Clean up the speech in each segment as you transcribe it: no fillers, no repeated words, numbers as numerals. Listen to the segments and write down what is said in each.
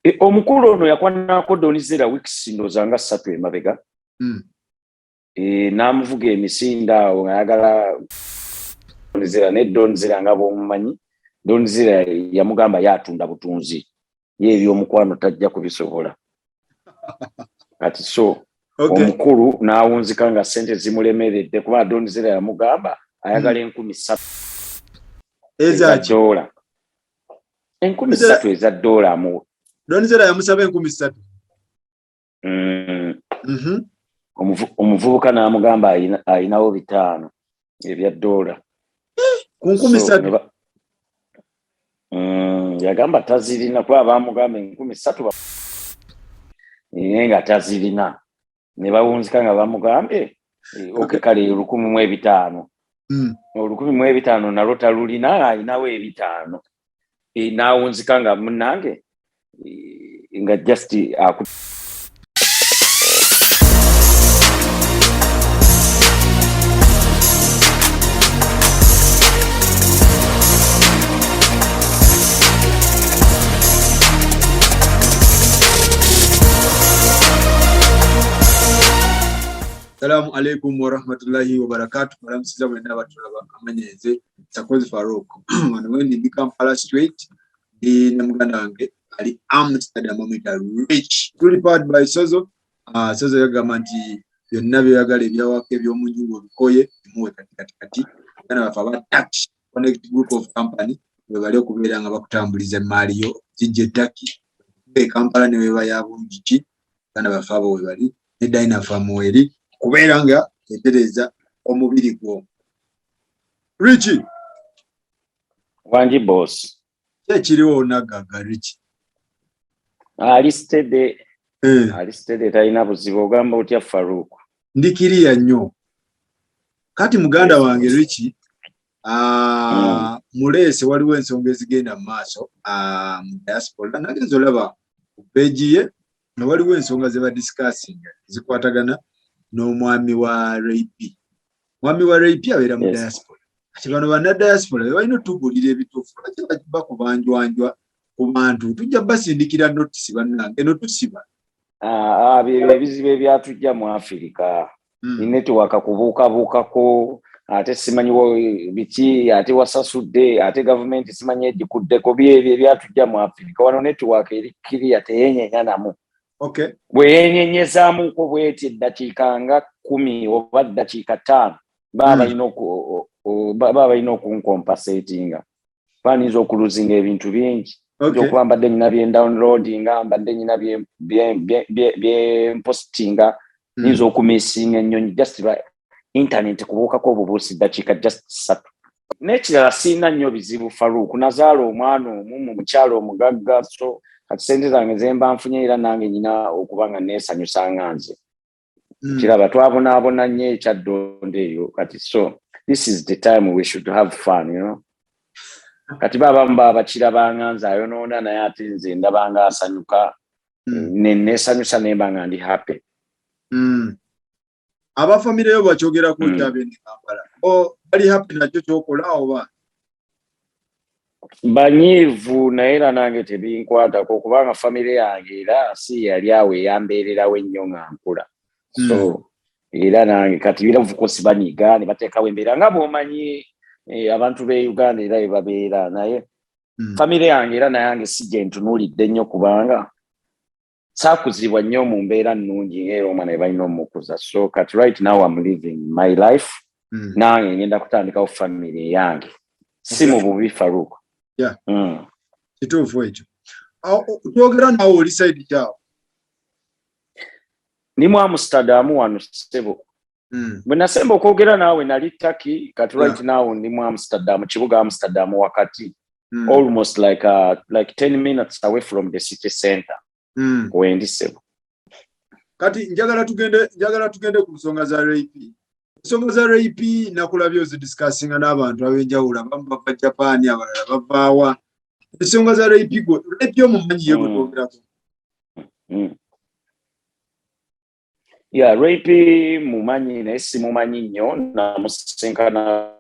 Omukulu ono yakwanako Donizera weeks ndozanga 3 emabega. Namuvuga emisinda awo ayagala Donizera ne Donizera nga bomumanyi. Donizera yamugamba yatunda butunzi. Ye ebyomukwano tajja kubisobola. Kati so omukulu n'awunzika nga sente zimulemeredde kuba Donizera yamugamba ayagala 3,000 eza dola. 3,000 eza dola mu. Donizera yamusaba 3,000. Omuvubuka n'amugamba ayinawo 5 ebya dola. Ku 3,000. Yagamba tazirina kuba bamugamba 3,000 nga tazirina. Ne bawunzika nga bamugambe kale 1,500. 1,500 nalwo talulina ayinawo 5. N'awunzika nga munnange nga just Assalamu alaikum wa rahmatullahi wa barakatuh. Muramusiza mwenda batulaba amanyeze Sakozi Farouk. Wano wendi ndi Kampala Street ndi namuganda wange ali Amsterdam amita Rich. Fully powered by Sozo. Sozo yagamba nti byonna byagala ebyawaka ebyomunjungu bikoye muwe kati. Kana bafa tax Connect Group of Company we bali okubeera nga bakutambuliza mali yo kijje taki. Kampala ne weba yabunjiki kana bafa abo we bali ne Dynafarm weri. Kuberanga etereza omubiri gwo. Richie Wanji boss. Kiriwo nagaga Richie. Aristede taina buzibu ogamba otya Farouk. Ndikiriya nnyo. Kati muganda wange Richie mulese waliwo ensonga ezigenda mu maaso mu diaspora nagenzo laba ku page ye no waliwo ensonga ze ba discussing zikwatagana n'omwami wa Raypi. Mwami wa Raypi abeera mu diaspora. Kati bano bana diaspora balina tugulira ebituufu. Kati bakubanjwanjwa ku bantu tujja basindikira notice bannange no tusiba. Ebizibu ebyatujja mu Africa. Network kubuukabuukako ate simanyiwo biki ate wasasudde ate government simanyi egikuddeko byebyo ebyatujja mu Africa. Wano network eri clear teyenyenya namu. Okay. Bwenyenyezaamu ko bweti dakiika nga 10 oba dakiika 5 baba ino okunkompensatinga. Panizo okuluzinga ebintu bingi. Okuba mbadde nyina bye downloadinga mbadde nyina bye postinga nizo okumisinga ennyonyi just by internet kubuukako obubuusi dakiika just 3. N'ekirala sina nnyo bizibu Farouk nazaala omwana omu mu mukyalo omugagga so kati sente zange zemba nfunye era nange nyina okuba nga neesanyusa nganze. Kiraba twabonaabona nnyo ekyaddonde eyo kati so this is the time we should have fun, you know. Kati baba bakira nganze ayonoona naye ate nze ndabanga asanyuka neesanyusa nemba nga ndi happy. Abafamile yo bakyogera ku kyabendi Kampala. Bali happy nakyo kyokola oba? Banyiivu naye era nange tebinkwatako kubanga famire yange era si yali awo eyambeererawo ennyo nga nkula. So era nange kati biravuko sibanyiga ne bateekawo embeera nga bw'omanyi abantu b'e Uganda era ebabeera naye famire yange era nayange si gye ntunuulidde nnyo kubanga saakuzibwa nnyo mu mbeera nnungi era omwana we balina omukuza. So kati right now I'm living my life. Nange ngenda kutandikawo famire yange. Si mu bubi Farouk. Yeah. Kituufu ekyo. Twogera nawe oli side kyawo. Ni mu Amsterdam wano sebo. Bwe nasemba okwogera naawe nali Turkey kati right now ndi mu Amsterdam kibuga Amsterdam wakati. Almost like 10 minutes away from the city center. Wendi sebo. Kati njagala tugende ku nsonga za Raypi. Ensonga za Raypi nakulabyo zidiscussinga n'abantu ab'enjawulo abamu bava Japan abalala bavaawa. Ensonga za Raypi go Raypi omumanyi ye gutwogerako. Raypi mumanyi naye simumanyi nnyo namusinkana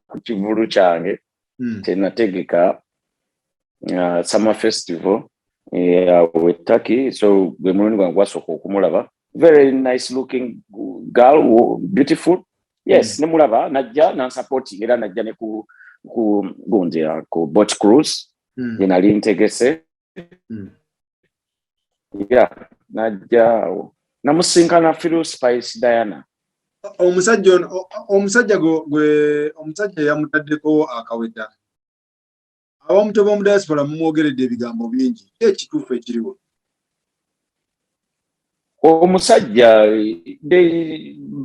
ku kivulu kyange kyenategeka summer festival with Turkey. So we kumulaba. Very nice looking girl, beautiful. Yes, nemulaba najja na supporting era najja ne ku gundia ku boat cruise. Nali ntegese. Yeah, najja namusinkana Phil Spice Diana. Omusajja yamutaddeko akawedda. Abamutoba mu diaspora mumwogeredde ebigambo bingi. Ekituufu ekiriwo. Omusajja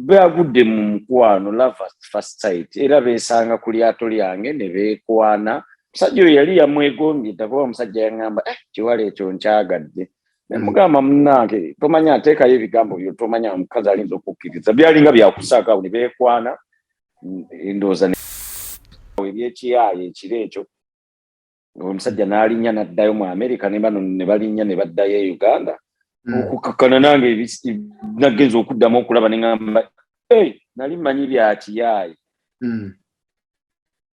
beagudde mu mukwano love at first sight era beesanga ku lyato lyange ne beekwana. Omusajja oyo yali yamwegombye kuba omusajja yaŋŋamba kiwala ekyo nkyagadde. Mugamba munnange tomanya ateekayo ebigambo byo tomanya omukazi alinza okukkiriza byalinga byakusaaka awo ne beekwana endowooza ebyekiyaaye ekiro ekyo omusajja n'alinnya n'addayo mu America ne bano ne balinnya ne baddayo e Uganda okukakkana nange nagenza okuddamu okulaba ne ŋŋamba nali mmanyi bya kiyaaye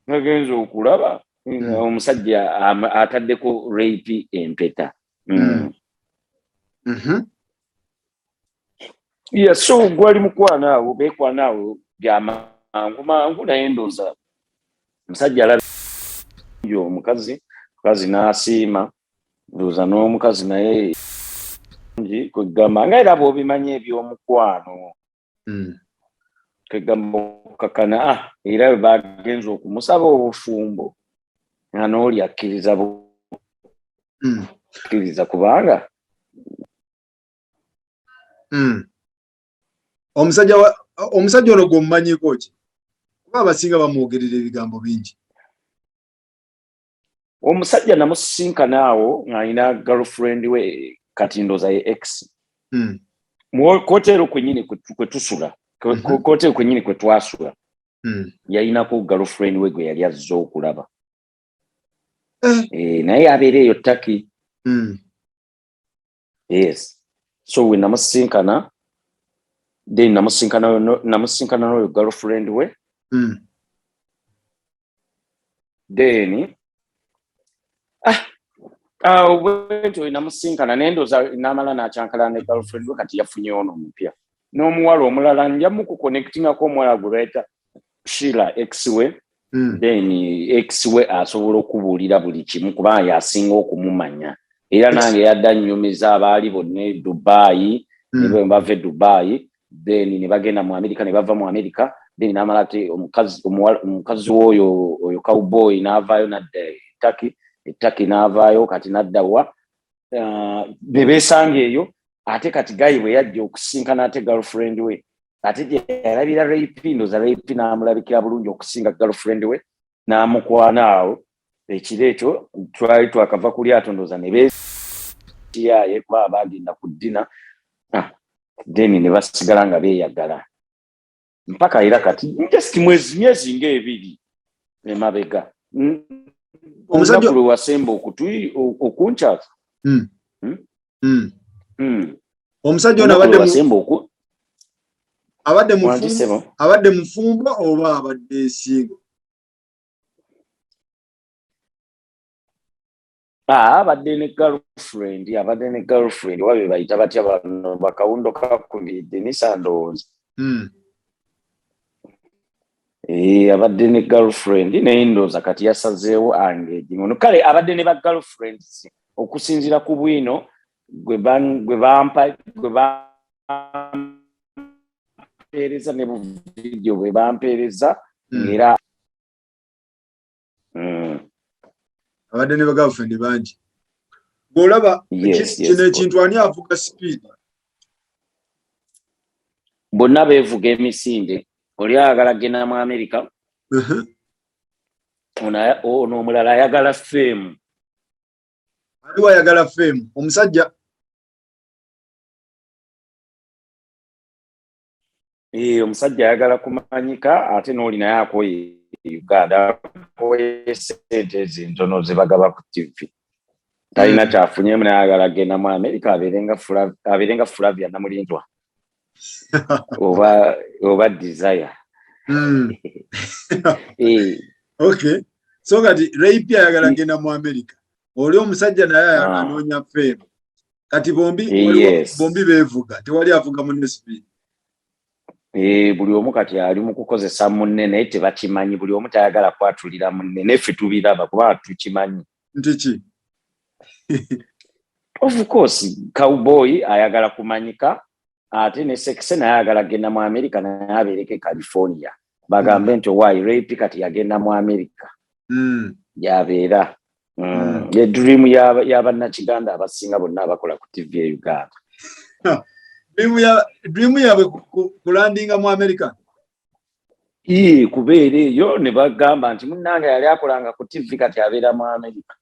nagenza okulaba omusajja ataddeko rape empeta. Yeah, so gwali mukwana awo beekwana awo byamangu naye ndooza omusajja alabye omukazi n'asiima ndooza n'omukazi naye kwegamba nga era bw'obimanyi eby'omukwano kwegamba okukakana era bagenza okumusaba obufumbo nga n'oli akkiriza kubanga omusajja ono gw'omumanyiko ki? Kuba abasinga bamwogerera ebigambo bingi. Omusajja namusinkana awo ng'alina girlfriend we kati ndooza ye ex. Kotero kwennyini kwe tusula. Kotero kwennyini kwe twasula. Yalinako girlfriend we gwe yali azze okulaba. Naye abeera eyo Turkey. Yes. So we namusinkana. Then namusinkana n'oyo girlfriend we. Then wento namusinkana nendoza namala n'akyankala ne girlfriend we kati yafunye ono omupya. N'omuwala omulala njamu kuconnectingako omuwala gwe bayita Sheila ex we. Then ex we asobola okubuulira buli kimu kubanga yasinga okumumanya. Era nange yadda nnyumiza abaali bonna e Dubai ne bava e Dubai. Then ne bagenda mu America ne bava mu America. Then namala ate omukazi oyo cowboy n'avaayo nadda Turkey n'avaayo kati nadda wa ne beesanga eyo ate kati gayi bwe yajja okusinkana ate girlfriend we ate gye yalabira rape ndoza rape n'amulabikira bulungi okusinga girlfriend we n'amukwana awo ekiro ekyo twali twakava ku lyato ndoza ne beesiyaye kuba bagenda ku ddina then ne basigala nga beeyagala mpaka era kati just myezi ng'ebiri emabega omusajja gwe wasemba okunkyasa. Omusajja ono abadde mufumbo oba abadde singo? Abadde ne girlfriend wabe bayita batya bano bakawundo kakubidde nisandowooza. Abadde ne girlfriend naye ndooza kati yasazeewo engaging ono kale abadde ne ba girlfriends okusinziira ku bwino gwe bampeereza ne bu video bwe bampeereza era abadde ne ba girlfriend bangi. Bw'olaba kino ekintu ani avuga speed? Bonna beevuga emisinde. Oli ayagala genda mu America. Ono omulala ayagala fame. Aliwo ayagala fame. Omusajja omusajja ayagala kumanyika ate n'oli naye akoye Uganda akoye sente ezintono ze bagaba ku TV. Talina kyafunyeemu naye ayagala genda mu America abeerenga Flavia Namulindwa. Oba desire. Okay. So kati rape ayagala genda mu America. oli omusajja naye anoonya fame kati bombi Yes. bombi bevuga tewali avuga munne speed. Buli omu kati ali mu kukozesa munne naye tebakimanyi, buli omu tayagala kwatulira munne neffe tubiraba kuba tukimanyi. Ntiki? Of course cowboy ayagala kumanyika ate ne Sexe naye ayagala genda mu America naye abeereke California bagambe nti why rape kati yagenda mu America yabeera ye dream y'abannakiganda abasinga bonna abakola ku TV e Uganda. Dream yawe kulandinga mu America. Kubeera eyo ne bagamba nti munnange yali akolanga ku TV kati abeera mu America.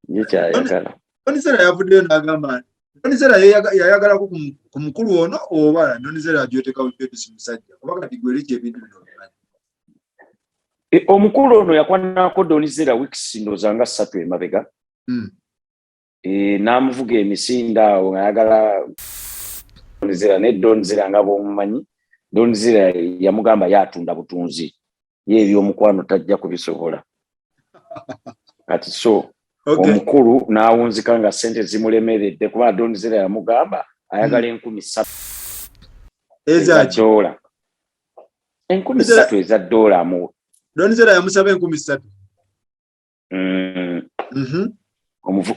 Yekyayagala. Donizera yavuddeyo n'agamba Donizera yayagala ku mukulu ono oba Donizera agyoteka si musajja kuba kati gweriki ebintu bino. Omukulu ono yakwanako Donizera weeks ndooza nga 3 emabega. N'amuvuga emisinde awo ayagala Donizera ne Donizera nga bw'omumanyi Donizera yamugamba yatunda butunzi ye ebyomukwano tajja kubisobola kati so omukulu n'awunzika nga sente zimulemeredde kuba Donizera yamugamba ayagala 3,000 eza dola 3,000 eza dola mu Donizera yamusaba 3,000.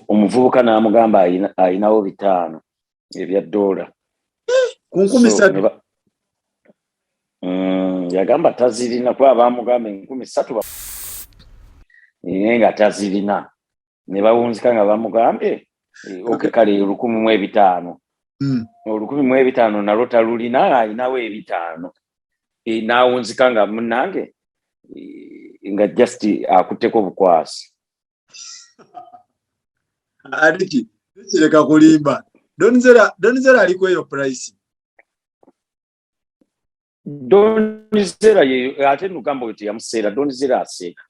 Omuvubuka n'amugamba ayinawo 5 ebya dola ku 3,000. Yagamba tazirina kuba bamugamba 3,000 nga tazirina ne bawunzika nga bamugambye kale 1,500 1,500 nalwo talulina ayinawo 5 n'awunzika nga munnange nga just akutteko bukwasi. Adiki kireka kulimba Donizera aliko eyo price. Donizera ye ate nugambo oti yamuseera Donizera aseeka.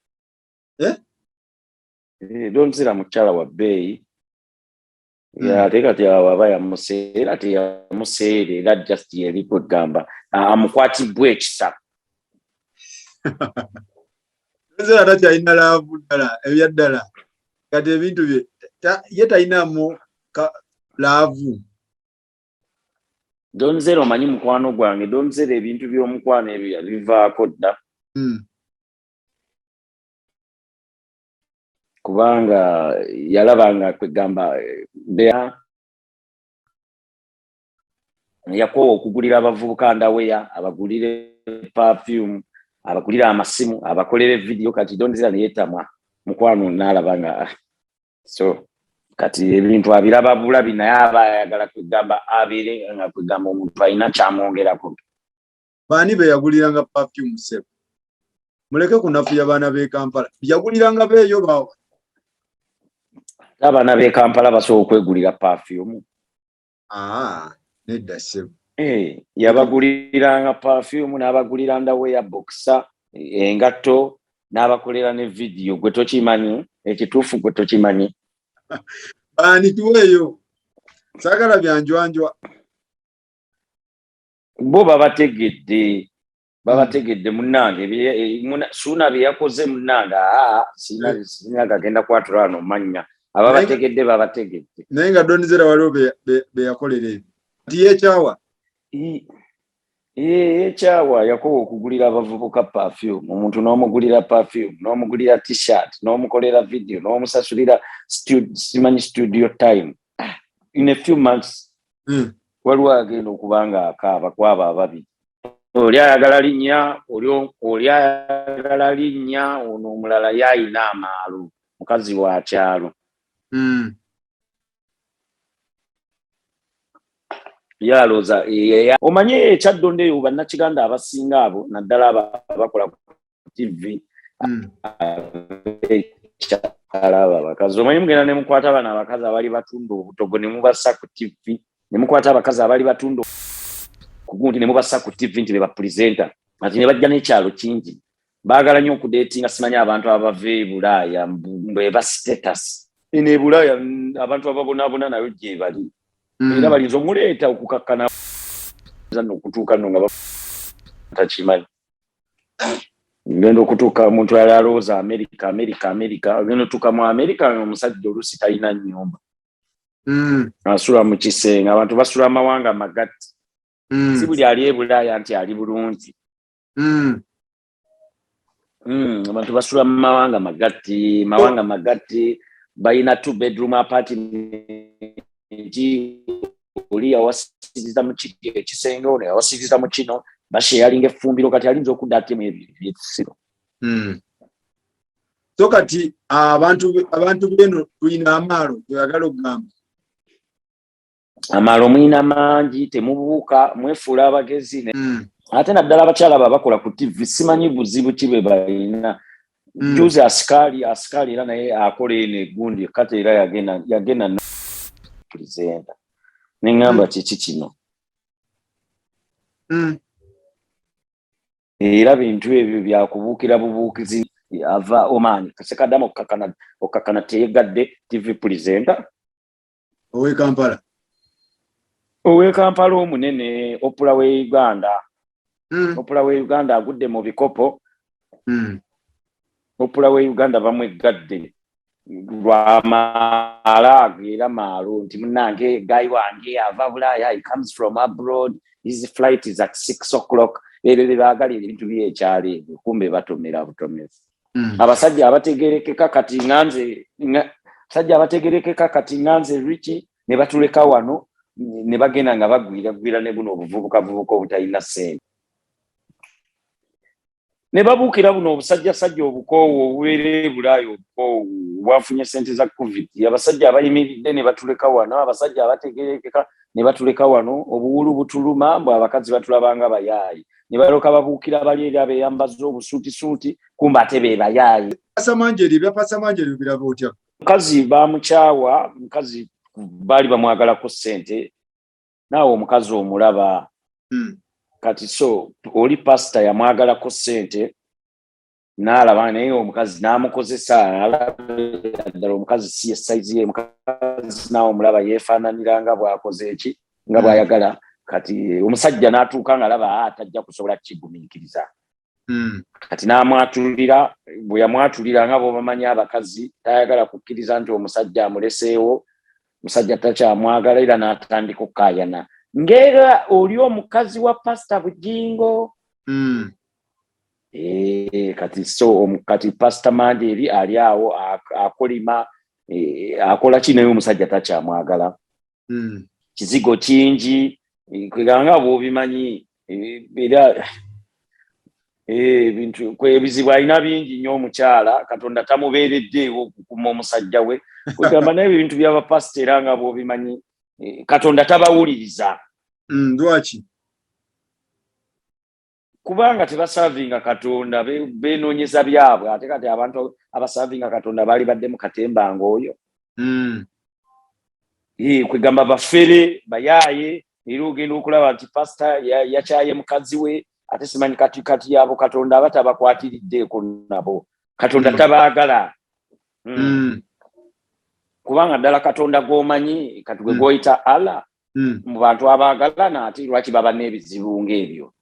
Donizera mukyala wa bbeeyi ate kati aba yamuseera teyamuseerera just yeriko gamba amukwatibwa ekisa. Donizera takyalina laavu ddala ebya ddala kati ebintu bye ye talinamu laavu. Donizera omanyi mukwano gwange Donizera ebintu by'omukwano ebyo yabivaako dda kubanga yalabanga kwegamba yakoowa okugulira abavubuka ndaweya abagulire perfume abagulira amasimu abakolere video kati Donizera neyetamwa mukwano n'alabanga so kati ebintu abiraba bulabi naye aba ayagala kwegamba abeere nga kwegamba omuntu alina kyamwongerako. Baani be yaguliranga perfume sebo muleke kunafuya baana b'e Kampala yaguliranga beeyo bawo abaana b'e Kampala basobola okwegulira perfume. Nedda sebo yabaguliranga perfume n'abagulira ndaweya boxer engatto n'abakolera ne video gwe tokimanyi ekituufu gwe tokimanyi. Baani tuweeyo saagala byanjwanjwa bo babategedde munnange suuna bye yakoze munnange sina gagenda kwatula wano manya ababategedde babategedde naye nga Donizera waliwo be yakolera ebyo nti yekyawa ekyawa yakoba okugulira abavubuka perfume omuntu n'omugulira perfume n'omugulira t-shirt n'omukolera video n'omusasulira simanyi studio time in a few months waliwo agenda okubanga akaaba kwaba ababiri oli ayagala linnya ono omulala yayina amaalo mukazi wa kyalo yaloza omanyi ekyaddonde eyo bannakiganda abasinga abo naddala abakola ku TV kyalaba abakazi omanyi mugenda ne mukwata abana abakazi abali batunda obutogo ne mubassa ku TV ne mukwata abakazi abali batunda ku gundi ne mubassa ku TV nti be bapulizenta ati ne bajja n'ekyalo kingi baagala nnyo okudeetinga simanyi abantu abava e Bulaaya beba status ene Bulaaya abantu ababonaabona nayo gye bali era balinza omuleeta okukakkana okutuuka nno nga takimanyi ngendo okutuuka omuntu yali alowooza America ngendo otuuka mu America omusajja oluusi talina nnyumba asula mu kisenge abantu basula amawanga amagatte si buli ali e Bulaaya nti ali bulungi abantu basula mu mawanga magatte balina 2 bedroom apartment oli awasiriza mu kisenge ono awasiriza mu kino basharinga effumbiro kati alinza okudda atemu ebisiro so kati abantu beno tulina amaalo tuyagala okugamba amaalo mwina mangi temubuuka mwefuula abagezi ate naddala abakyala babakola ku TV simanyi buzibu kibe balina juzi askari era naye akola eno egundi kati era yagenda no presenta nengamba kiki kino era bintu ebyo byakubuukira bubuukizi ava Oman kasekaddamu okakana teyegadde TV presenter owe Kampala omunene Oprah we Uganda agudde mu bikopo Oprah we Uganda bamwegadde lwamaala era maalo nti munnange guy wange ava Bulaaya, he comes from abroad, his flight is at 6 o'clock. Erere bagalira ebintu byekyali kumbe batomera butomezi abasajja abategerekeka kati nganze Richie ne batuleka wano ne bagenda nga bagwira ne buno obuvubuka obutalina ssente ne babuukira buno obusajja obukoowu obubeera Bulaaya obukoowu bwafunye ssente za COVID abasajja abayimiridde ne batuleka wano abasajja abategerekeka ne batuleka wano obuwulu butuluma mbwe abakazi batulabanga bayaayi ne baloka babuukira bali era beyambaza obusuuti kumba ate be bayaayi byapasamanjeri biraba otya mukazi bamukyawa mukazi bali bamwagalako ssente naawe omukazi omulaba kati so oli pastor yamwagalako ssente n'alaba naye omukazi n'amukozesa ddala omukazi si esaizi ye mukazi naawe omulaba yeefaananira nga bw'akoze eki nga bw'ayagala kati omusajja n'atuuka nga alaba tajja kusobola kigumiikiriza kati n'amwatulira bwe yamwatulira nga bw'obamanyi abakazi tayagala kukkiriza nti omusajja amuleseewo omusajja takyamwagala era n'atandika okkaayana ngera oli omukazi wa pastor Bujingo kati pastor Manderi ali awo akolima akola ki naye omusajja takyamwagala kizigo kingi kweganga bw'obimanyi era ebintu ebizibu alina bingi nnyo omukyala Katonda tamubeereddeewo okukuma omusajja we kwegamba naye ebintu by'abapasita era nga bw'obimanyi Katonda tabawuliriza lwaki kubanga tebasavinga Katonda benoonyeza byabwe ate kati abantu abasavinga Katonda baali badde mu katemba ng'oyo kwegamba bafere bayaaye era ogenda okulaba nti pasita yakyaye mukazi we ate simanyi kati yabo Katonda abatabakwatiriddeeko nabo Katonda tabaagala kubanga ddala Katonda g'omanyi kati gwe goyita Allah mu bantu abaagalana ate lwaki baba n'ebizibu ng'ebyo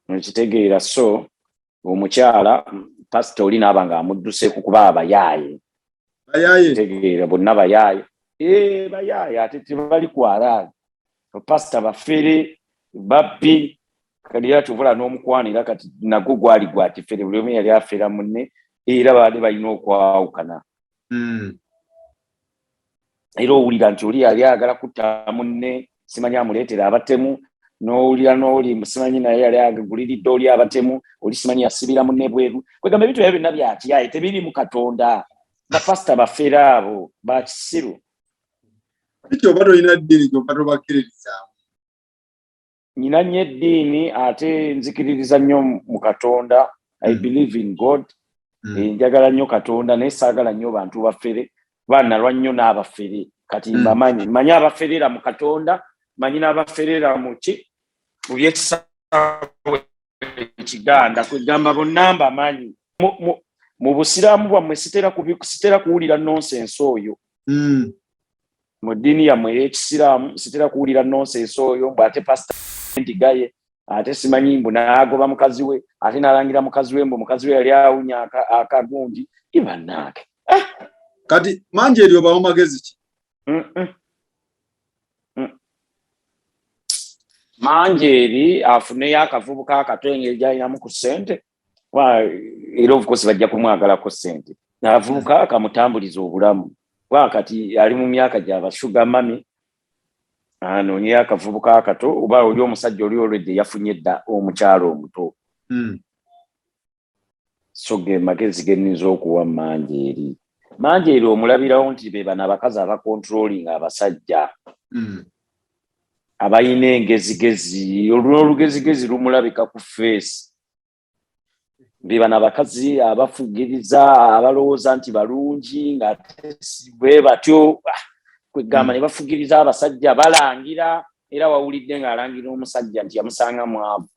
ekitegeera so omukyala pasita oli naaba nga amudduseeku kuba abayaaye tegeera bonna bayaaye bayaaye ate tebali kwalaali pasita bafere babbi kati era tuvula n'omukwanira kati nagwo gwali gwa kifere buli omu yali afera munne era baali balina okwawukana era owulira nti oli yali ayagala kutta munne simanyi amuleetera abatemu n'owulira n'oli simanyi naye yali aguliridde oli abatemu oli simanyi yasibira munne bweru kwegamba ebintu ebyo byonna byakiyaaye tebiri mu Katonda bapasita bafeera abo bakisiru ekyo oba tolina ddiini kyokka tobakkiririzaamu nyina nnyo eddiini ate nzikiririza nnyo mu Katonda I believe in God njagala nnyo Katonda naye saagala nnyo bantu bafere banalwa nnyo n'abafere kati manyi abaferera mu Katonda manyi n'abaferera mu byekisaawe ekiganda kwegamba bonna mbamanyi mu busiraamu bwammwe sitera kuwulira nonsense oyo mu ddiini yammwe ey'ekisiraamu sitera kuwulira nonsense oyo bw'ate pasita ndigaye ate simanyi mbu n'agoba mukazi we ate n'alangira mukazi we mbu mukazi we yali awunya akagundi ibannaake kati Manjeeri obawo magezi ki? Manjeeri afuneyo akavubuka akato engeri gy'alinamu ku ssente era of course bajja kumwagalako ssente n'avubuka akamutambuliza obulamu kati ali mu myaka gy'abashuga mami anoonyeyo akavubuka akato oba oli omusajja oli olwedde yafunye dda omukyalo omuto so ge magezi genniza okuwa Manjeeri omulabirawo nti be bano abakazi abakontrolinga abasajja abayina engezigezi olugezigezi lumulabika ku face be bano abakazi abafugiriza abalowooza nti balungi nga bwe batyo kwegamba ne bafugiriza abasajja balangira era wawulidde ng'alangira omusajja nti yamusanga mwavu